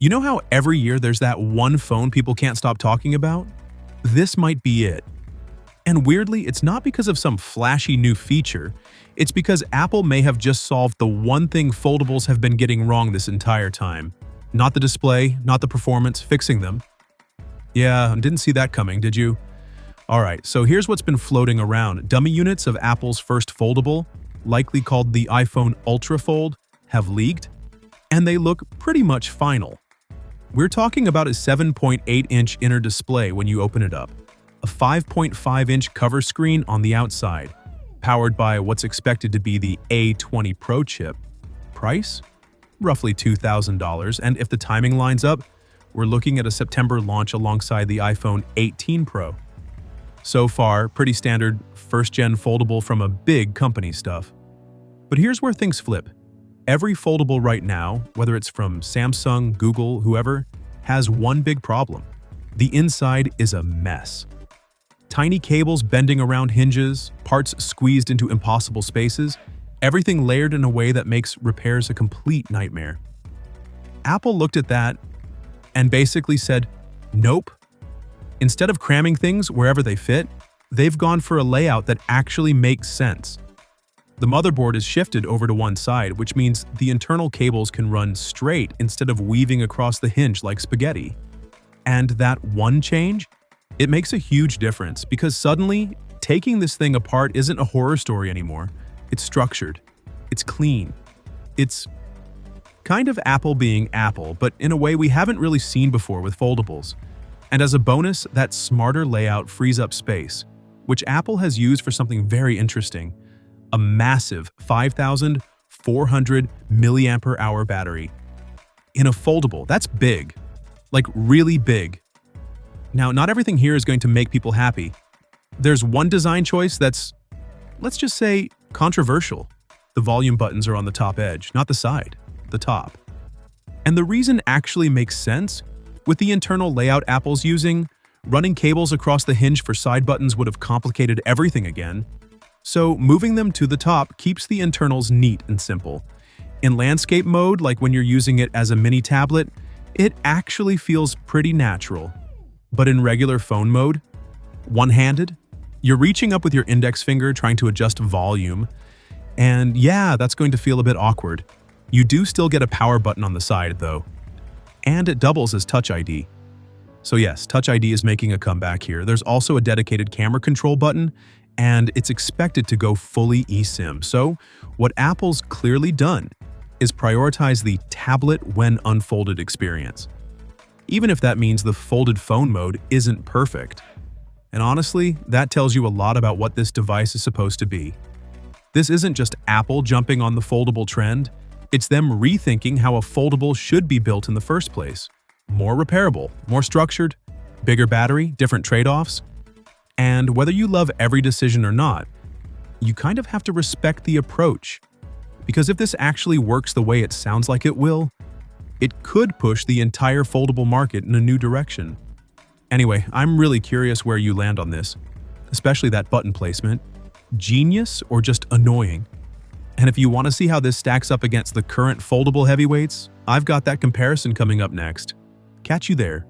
You know how every year there's that one phone people can't stop talking about? This might be it. And weirdly, it's not because of some flashy new feature. It's because Apple may have just solved the one thing foldables have been getting wrong this entire time. Not the display, not the performance, fixing them. Yeah, didn't see that coming, did you? Alright, so here's what's been floating around. Dummy units of Apple's first foldable, likely called the iPhone Ultra Fold, have leaked, and they look pretty much final. We're talking about a 7.8-inch inner display when you open it up, a 5.5-inch cover screen on the outside, powered by what's expected to be the A20 Pro chip. Price? Roughly $2,000, and if the timing lines up, we're looking at a September launch alongside the iPhone 18 Pro. So far, pretty standard first-gen foldable from a big company stuff. But here's where things flip. Every foldable right now, whether it's from Samsung, Google, whoever, has one big problem. The inside is a mess. Tiny cables bending around hinges, parts squeezed into impossible spaces, everything layered in a way that makes repairs a complete nightmare. Apple looked at that and basically said, nope. Instead of cramming things wherever they fit, they've gone for a layout that actually makes sense. The motherboard is shifted over to one side, which means the internal cables can run straight instead of weaving across the hinge like spaghetti. And that one change? It makes a huge difference because suddenly, taking this thing apart isn't a horror story anymore. It's structured. It's clean. It's kind of Apple being Apple, but in a way we haven't really seen before with foldables. And as a bonus, that smarter layout frees up space, which Apple has used for something very interesting: a massive 5,400 mAh battery. In a foldable, that's big. Like really big. Now, not everything here is going to make people happy. There's one design choice that's, let's just say, controversial. The volume buttons are on the top edge, not the side, the top. And the reason actually makes sense. With the internal layout Apple's using, running cables across the hinge for side buttons would have complicated everything again. So moving them to the top keeps the internals neat and simple. In landscape mode, like when you're using it as a mini tablet, it actually feels pretty natural. But in regular phone mode, one-handed, you're reaching up with your index finger trying to adjust volume, and yeah, that's going to feel a bit awkward. You do still get a power button on the side, though. And it doubles as Touch ID. So yes, Touch ID is making a comeback here. There's also a dedicated camera control button, and it's expected to go fully eSIM. So what Apple's clearly done is prioritize the tablet when unfolded experience, even if that means the folded phone mode isn't perfect. And honestly, that tells you a lot about what this device is supposed to be. This isn't just Apple jumping on the foldable trend. It's them rethinking how a foldable should be built in the first place. More repairable, more structured, bigger battery, different trade-offs. And whether you love every decision or not, you kind of have to respect the approach. Because if this actually works the way it sounds like it will, it could push the entire foldable market in a new direction. Anyway, I'm really curious where you land on this, especially that button placement. Genius or just annoying? And if you want to see how this stacks up against the current foldable heavyweights, I've got that comparison coming up next. Catch you there.